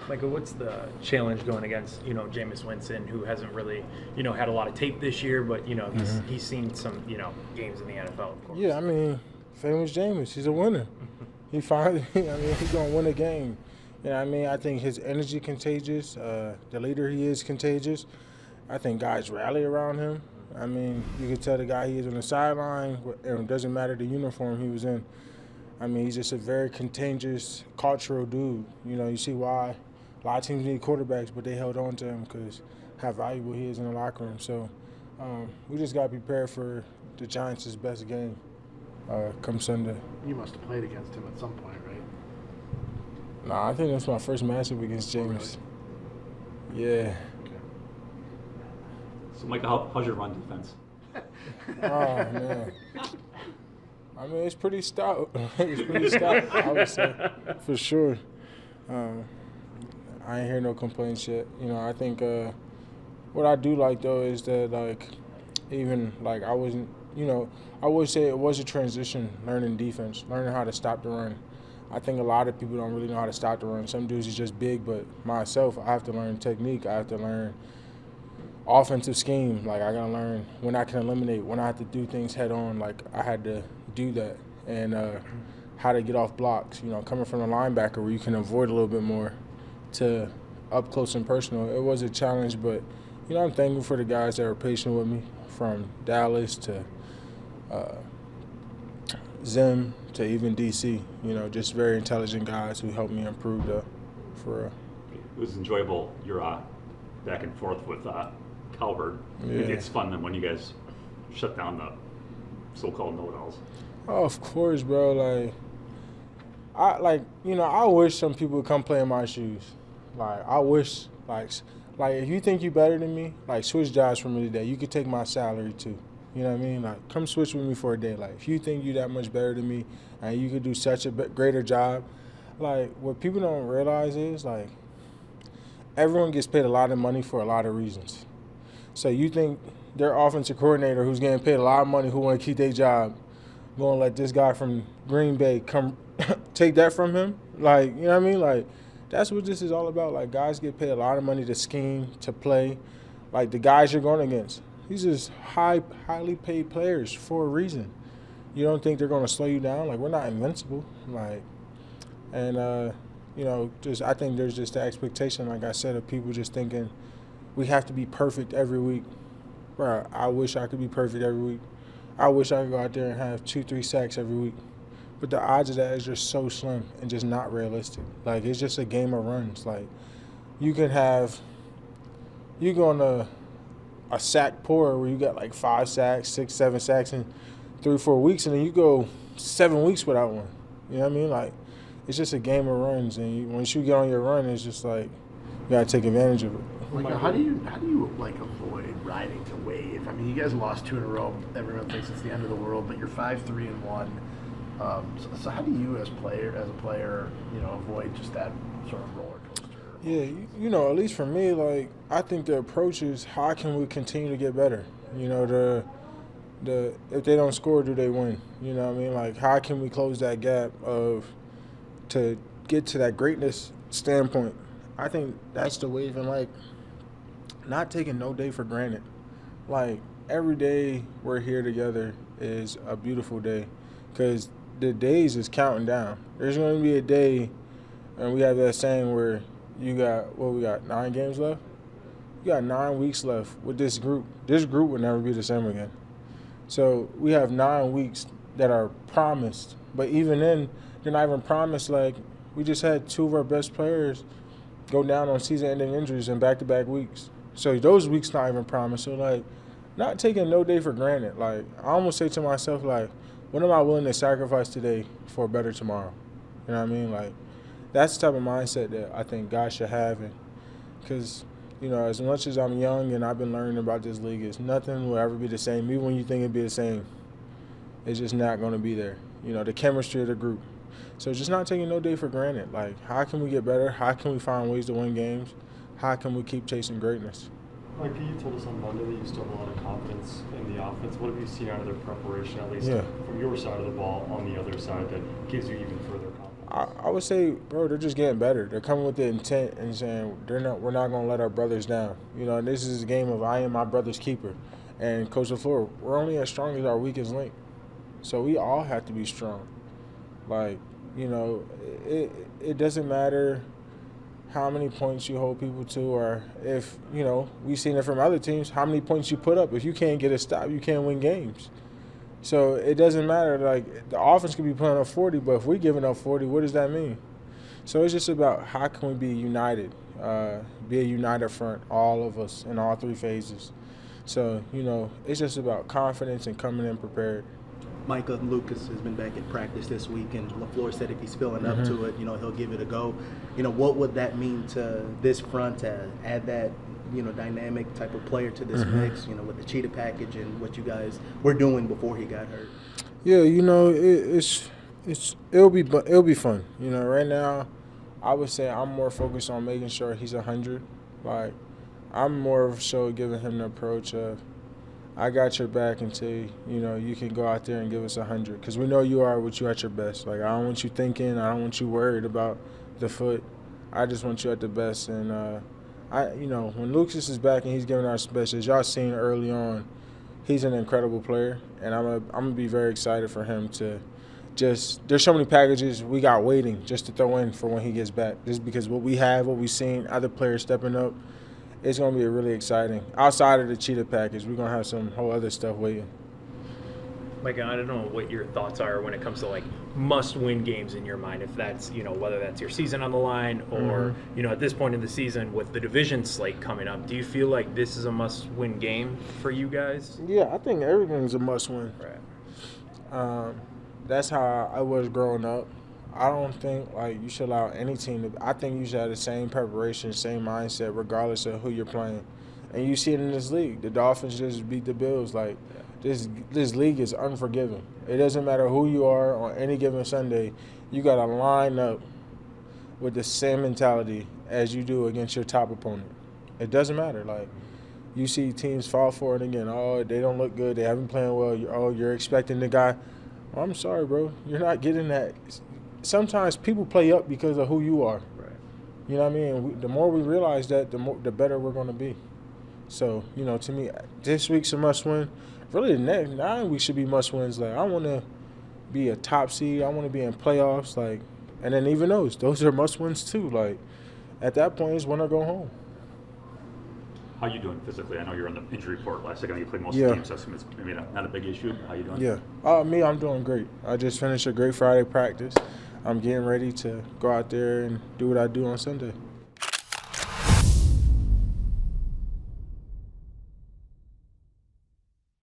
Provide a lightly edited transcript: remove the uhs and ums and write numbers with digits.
Micah, what's the challenge going against, Jameis Winston, who hasn't really, had a lot of tape this year, but, he's seen some, games in the NFL, of course. Yeah, I mean, famous Jameis, he's a winner. He finally, he's going to win a game. You know what I mean? I think his energy contagious. The leader he is contagious. I think guys rally around him. I mean, you can tell the guy he is on the sideline. It doesn't matter the uniform he was in. I mean, he's just a very contagious, cultural dude. You see why a lot of teams need quarterbacks, but they held on to him because how valuable he is in the locker room. So we just got to prepare for the Giants' best game come Sunday. You must have played against him at some point, right? Nah, I think that's my first matchup against James. Oh, really? Yeah. Okay. So, Micah, how's your run defense? Oh, man. I mean, it's pretty stout. It's pretty stout, I would say, for sure. I ain't hear no complaints yet. I think what I do like, though, is that, I wasn't, I would say it was a transition learning defense, learning how to stop the run. I think a lot of people don't really know how to stop the run. Some dudes is just big, but myself, I have to learn technique. I have to learn offensive scheme. I got to learn when I can eliminate, when I have to do things head on. I had to do that. And how to get off blocks. Coming from a linebacker where you can avoid a little bit more to up close and personal. It was a challenge, but, I'm thankful for the guys that were patient with me, from Dallas to Zim to even DC, just very intelligent guys who helped me improve for real. It was enjoyable, your back and forth with Calvert. Yeah. It's fun when you guys shut down the so-called know-it-alls. Oh, of course, bro. I wish some people would come play in my shoes. I wish, if you think you better than me, switch jobs for me today. You could take my salary too. You know what I mean? Come switch with me for a day. If you think you that much better than me and you could do such a greater job, what people don't realize is, everyone gets paid a lot of money for a lot of reasons. So you think their offensive coordinator who's getting paid a lot of money, who want to keep their job, going to let this guy from Green Bay come take that from him? You know what I mean? That's what this is all about. Guys get paid a lot of money to scheme, to play. The guys you're going against, these are highly paid players for a reason. You don't think they're going to slow you down? We're not invincible. I think there's just the expectation, like I said, of people just thinking we have to be perfect every week. Bro, I wish I could be perfect every week. I wish I could go out there and have 2-3 sacks every week. But the odds of that is just so slim and just not realistic. It's just a game of runs. You go on a sack pour where you got 5 sacks, 6, 7 sacks in 3-4 weeks, and then you go 7 weeks without one. You know what I mean? It's just a game of runs, and once you get on your run, it's just you gotta take advantage of it. How do you avoid riding the wave? I mean, you guys lost 2 in a row. Everyone thinks it's the end of the world, but you're 5-3-1. So how do you, as a player, avoid just that sort of roller coaster? Yeah, at least for me, I think the approach is how can we continue to get better? If they don't score, do they win? You know what I mean? How can we close that gap to get to that greatness standpoint? I think that's the wave, and not taking no day for granted. Every day we're here together is a beautiful day, because the days is counting down. There's going to be a day, and we have that saying where we got 9 games left? You got 9 weeks left with this group. This group will never be the same again. So we have 9 weeks that are promised. But even then, they're not even promised. We just had 2 of our best players go down on season-ending injuries in back-to-back weeks. So those weeks not even promised. So, not taking no day for granted. I almost say to myself, what am I willing to sacrifice today for a better tomorrow? You know what I mean? That's the type of mindset that I think guys should have. Because, as much as I'm young and I've been learning about this league, nothing will ever be the same. Even when you think it'd be the same, it's just not going to be there. The chemistry of the group. So just not taking no day for granted. How can we get better? How can we find ways to win games? How can we keep chasing greatness? Mike, you told us on Monday that you still have a lot of confidence in the offense. What have you seen out of their preparation, at least from your side of the ball, on the other side, that gives you even further confidence? I would say, bro, they're just getting better. They're coming with the intent and saying we're not going to let our brothers down. And this is a game of I am my brother's keeper. And Coach LaFleur, we're only as strong as our weakest link. So we all have to be strong. Like, it doesn't matter how many points you hold people to, or if, we've seen it from other teams, how many points you put up. If you can't get a stop, you can't win games. So it doesn't matter. Like, the offense could be putting up 40, but if we're giving up 40, what does that mean? So it's just about how can we be united, be a united front, all of us in all three phases. So, it's just about confidence and coming in prepared. Micah Lucas has been back at practice this week, and LaFleur said if he's feeling up to it, he'll give it a go. What would that mean to this front to add that, dynamic type of player to this mix, with the cheetah package and what you guys were doing before he got hurt? Yeah, it'll be fun. Right now, I would say I'm more focused on making sure he's 100. Like, I'm more so giving him the approach of, I got your back until, you can go out there and give us 100. Because we know you are what you at your best. Like, I don't want you thinking. I don't want you worried about the foot. I just want you at the best. And, when Lucas is back and he's giving our best, as y'all seen early on, he's an incredible player. And I'm going to be very excited for him to there's so many packages we got waiting just to throw in for when he gets back. Just because what we've seen, other players stepping up, it's going to be really exciting. Outside of the cheetah package, we're going to have some whole other stuff waiting. Mike, I don't know what your thoughts are when it comes to, like, must-win games in your mind, if that's, whether that's your season on the line or, at this point in the season with the division slate coming up, do you feel like this is a must-win game for you guys? Yeah, I think everything's a must-win. Right. That's how I was growing up. I don't think, you should allow any team to – I think you should have the same preparation, same mindset, regardless of who you're playing. And you see it in this league. The Dolphins just beat the Bills. This league is unforgiving. It doesn't matter who you are on any given Sunday. You got to line up with the same mentality as you do against your top opponent. It doesn't matter. You see teams fall for it again. Oh, they don't look good. They haven't playing well. You're expecting the guy. Well, I'm sorry, bro. You're not getting that. Sometimes people play up because of who you are. Right. You know what I mean? The more we realize that, the better we're going to be. So, to me, this week's a must-win. Really, the next 9 weeks should be must-wins. I want to be a top seed. I want to be in playoffs. And then even those are must-wins too. At that point, it's win or go home. How you doing physically? I know you're on the injury report last second. You played most of the games, so it's maybe not a big issue. How you doing? Yeah. Me, I'm doing great. I just finished a great Friday practice. I'm getting ready to go out there and do what I do on Sunday.